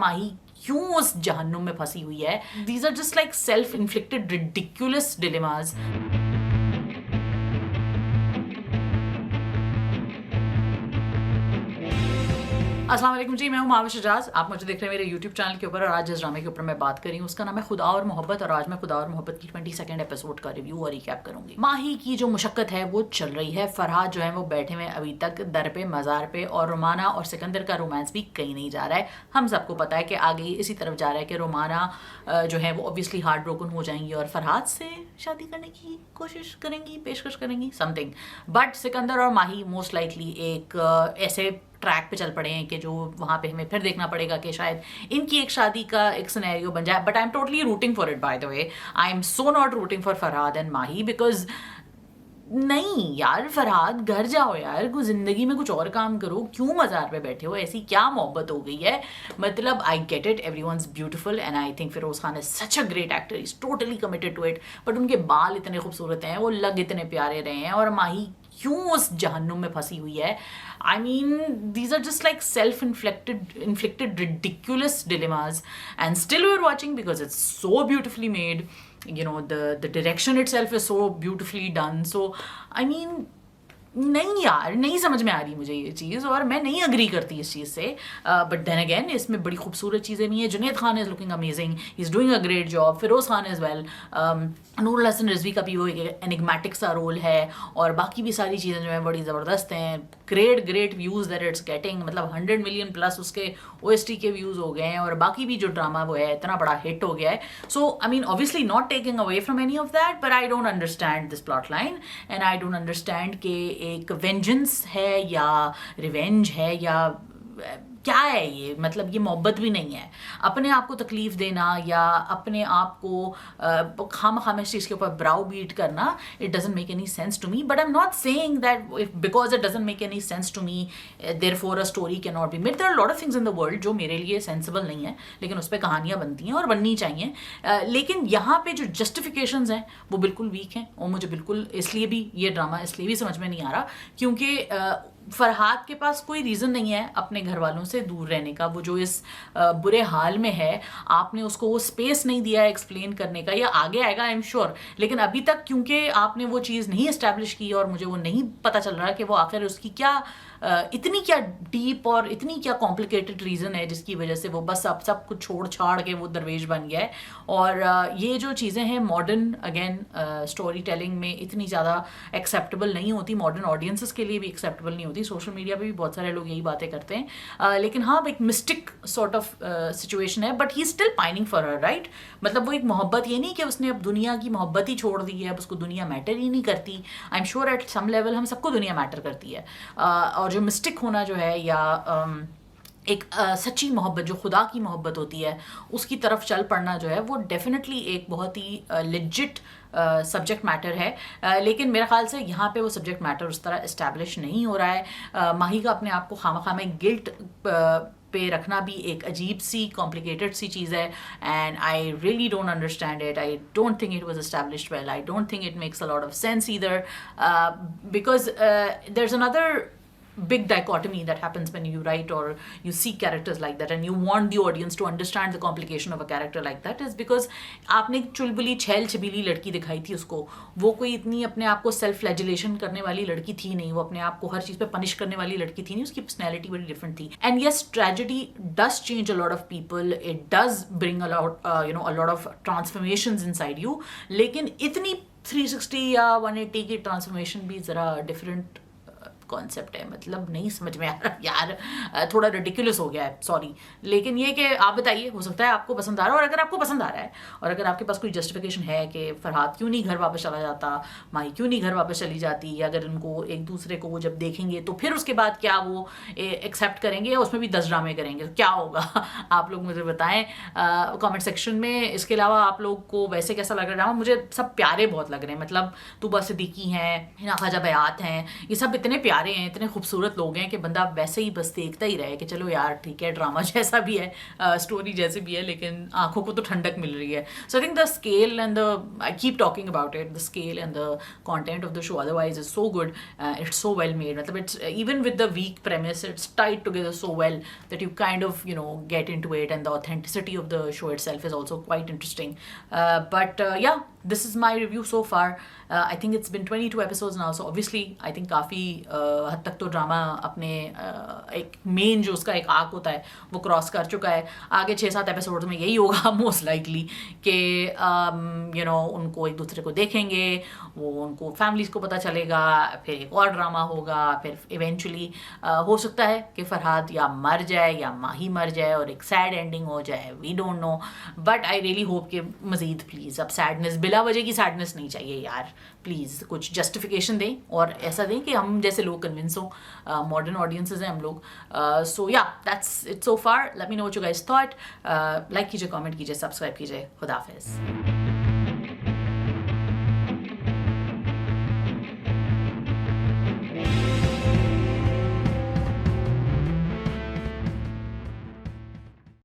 माही क्यों उस जहन्नुम में फंसी हुई है. These are just like self-inflicted ridiculous dilemmas. अस्सलाम वालेकुम जी, मैं हूं माविश एजाज. आप मुझे देख रहे हैं मेरे YouTube चैनल के ऊपर और आज जिस ड्रामे के ऊपर मैं बात कर रही हूँ उसका नाम है खुदा और मोहब्बत. और आज मैं खुदा और मोहब्बत की 22nd एपिसोड का रिव्यू और रिकैप करूंगी. माही की जो मुशक्कत है वो चल रही है. फरहाद जो है वो बैठे हुए अभी तक दर पे मज़ार पे और रोमाना और सिकंदर का रोमांस भी कहीं नहीं जा रहा है. हम सबको पता है कि आगे इसी तरफ जा रहा है कि रोमाना जो है वो ऑब्वियसली हार्ट ब्रोकन हो जाएंगी और फरहाद से शादी करने की कोशिश करेंगी, पेशकश करेंगी समथिंग. बट सिकंदर और माही मोस्ट लाइकली एक ऐसे ट्रैक पे चल पड़े हैं कि जो वहाँ पे हमें फिर देखना पड़ेगा कि शायद इनकी एक शादी का एक सिनेरियो बन जाए. But I am totally rooting for it. By the way, I am so not rooting for Farhad and Mahi because नहीं यार, फरहाद घर जाओ यार, कुछ जिंदगी में कुछ और काम करो. क्यों मज़ार पे बैठे हो? ऐसी क्या मोहब्बत हो गई है? मतलब I get it, everyone's beautiful and I think Firoz Khan is such a great actor, is totally committed to it. But उनके बाल इतने खूबसूरत हैं, वो लग इतने प्यारे रहे हैं. और माही क्यों उस जहन्नुम में फंसी हुई है? I mean, these are just like self-inflicted ridiculous dilemmas, and still we're watching because it's so beautifully made. You know, the direction itself is so beautifully done. So I mean, नहीं यार, नहीं समझ में आ रही मुझे ये चीज़ और मैं नहीं अग्री करती इस चीज़ से. बट देन अगेन इसमें बड़ी खूबसूरत चीज़ें भी हैं. Junaid Khan is looking amazing, he is doing a great job. Firoz Khan is well. Nurul Hasan Rizvi का भी वो एनिग्मेटिक सा रोल है और बाकी भी सारी चीज़ें जो हैं बड़ी ज़बरदस्त हैं. Great views that it's getting. मतलब 100 मिलियन प्लस उसके OST के व्यूज़ हो गए हैं और बाकी भी जो ड्रामा वो है इतना बड़ा हिट हो गया है. So I mean obviously not taking away from any of that, but I don't understand this plot line and I don't understand कि एक वेंजेंस है या रिवेंज है या क्या है ये. मतलब ये मोहब्बत भी नहीं है. अपने आप को तकलीफ देना या अपने आप को खाम इस चीज़ के ऊपर ब्राउ बीट करना, it doesn't make any sense to me. But I am not saying that because it doesn't make any sense to me therefore a story can not be made. There are lot of things in the world जो मेरे लिए sensible नहीं है लेकिन उस पर कहानियाँ बनती हैं और बननी चाहिए. लेकिन यहाँ पे जो जस्टिफिकेशंस हैं वो बिल्कुल वीक हैं और मुझे बिल्कुल इसलिए भी ये ड्रामा इसलिए भी समझ में नहीं आ रहा क्योंकि फरहाद के पास कोई रीज़न नहीं है अपने घर वालों से दूर रहने का. वो जो इस बुरे हाल में है, आपने उसको वो स्पेस नहीं दिया है एक्सप्लेन करने का. या आगे आएगा आई एम श्योर, लेकिन अभी तक क्योंकि आपने वो चीज़ नहीं इस्टेब्लिश की और मुझे वो नहीं पता चल रहा कि वो आखिर उसकी क्या इतनी क्या डीप और इतनी क्या कॉम्प्लिकेटेड रीज़न है जिसकी वजह से वो बस अब सब कुछ छोड़ छाड़ के वो दरवेश बन गया है. और ये जो चीज़ें हैं मॉडर्न अगेन स्टोरी टेलिंग में इतनी ज़्यादा एक्सेप्टेबल नहीं होती, मॉडर्न ऑडियंसेस के लिए भी एक्सेप्टेबल नहीं होती. सोशल मीडिया पे भी बहुत सारे लोग यही बातें करते हैं. लेकिन हाँ, एक मिस्टिक सॉर्ट ऑफ सिचुएशन है but he still pining for her, right. मतलब वो एक मोहब्बत ये नहीं कि उसने अब दुनिया की मोहब्बत ही छोड़ दी है, अब उसको दुनिया मैटर ही नहीं करती. I am sure at some level हम सबको दुनिया मैटर करती है. और जो मिस्टिक होना जो है या एक सच्ची मोहब्बत जो खुदा की मोहब्बत होती है उसकी तरफ चल पड़ना जो है वो डेफिनेटली एक बहुत ही लेजिट सब्जेक्ट मैटर है. लेकिन मेरे ख्याल से यहाँ पे वो सब्जेक्ट मैटर उस तरह इस्टेब्लिश नहीं हो रहा है. माही का अपने आप को खामा में गिल्ट पे रखना भी एक अजीब सी कॉम्प्लिकेटेड सी चीज़ है and I really don't understand it. I don't think it was established well. I don't think it makes a lot of sense either because there is another big dichotomy that happens when you write or you see characters like that and you want the audience to understand the complication of a character like that is because आपने चुलबुली छैल छबीली लड़की दिखाई थी उसको. वो कोई इतनी अपने आप को सेल्फ फ्लैजिलेशन करने वाली लड़की थी नहीं. वो अपने आप को हर चीज़ पे पनिश करने वाली लड़की थी नहीं. उसकी पर्सनैलिटी बड़ी डिफरेंट थी. And yes, tragedy does change a lot of people. It does bring a lot a lot of transformations inside you. लेकिन इतनी 360 या 180 की ट्रांसफॉर्मेशन भी ज़रा डिफरेंट कॉन्सेप्ट है. मतलब नहीं समझ में आ रहा यार, थोड़ा रिडिकुलस हो गया है, सॉरी. लेकिन ये कि आप बताइए, हो सकता है आपको पसंद आ रहा है. और अगर आपको पसंद आ रहा है और अगर आपके पास कोई जस्टिफिकेशन है कि फरहाद क्यों नहीं घर वापस चला जाता, माही क्यों नहीं घर वापस चली जाती, या अगर उनको एक दूसरे को वो जब देखेंगे तो फिर उसके बाद क्या वो एक्सेप्ट करेंगे या उसमें भी 10 ड्रामे करेंगे, तो क्या होगा आप लोग मुझे बताएं कमेंट सेक्शन में. इसके अलावा आप लोग को वैसे कैसा लग रहा है? मुझे सब प्यारे बहुत लग रहे हैं. मतलब तूबा सिद्दीकी हैं, हिना ख्वाजा बयात हैं, ये सब इतने प्यारे प्यारे हैं, इतने खूबसूरत लोग हैं कि बंदा वैसे ही बस देखता ही रहे कि चलो यार ठीक है, ड्रामा जैसा भी है, स्टोरी जैसे भी है, लेकिन आंखों को तो ठंडक मिल रही है. So I think the scale and the, I keep talking about it, the scale and the content of the show otherwise is so good. It's so well made. मतलब it's even with the weak premise, it's tied together so well that you kind of get into it, and the authenticity of the show itself is also quite interesting. But yeah, this is my review so far. I think it's been 22 episodes now, so obviously I think काफ़ी हद तक तो drama अपने एक main जो उसका एक arc होता है वो क्रॉस कर चुका है. आगे 6-7 एपिसोड में यही होगा मोस्ट लाइकली कि उनको एक दूसरे को देखेंगे, वो उनको फैमिलीज़ को पता चलेगा, फिर एक और ड्रामा होगा, फिर इवेंचुअली हो सकता है कि फरहाद या मर जाए या माही मर जाए और एक सैड एंडिंग हो जाए, we don't know. But I really hope कि मज़ीद प्लीज़ अब सैडनेस, बिला वजह की सैडनेस नहीं चाहिए यार, प्लीज़ कुछ जस्टिफिकेशन दें और ऐसा दें कि हम जैसे लोग कन्विंस हों. मॉडर्न ऑडियंसेस हैं हम लोग. सो या that's it so far. Let me know what you guys thought. Like कीजिए, कमेंट कीजिए, सब्सक्राइब कीजिए. खुदा हाफिज़.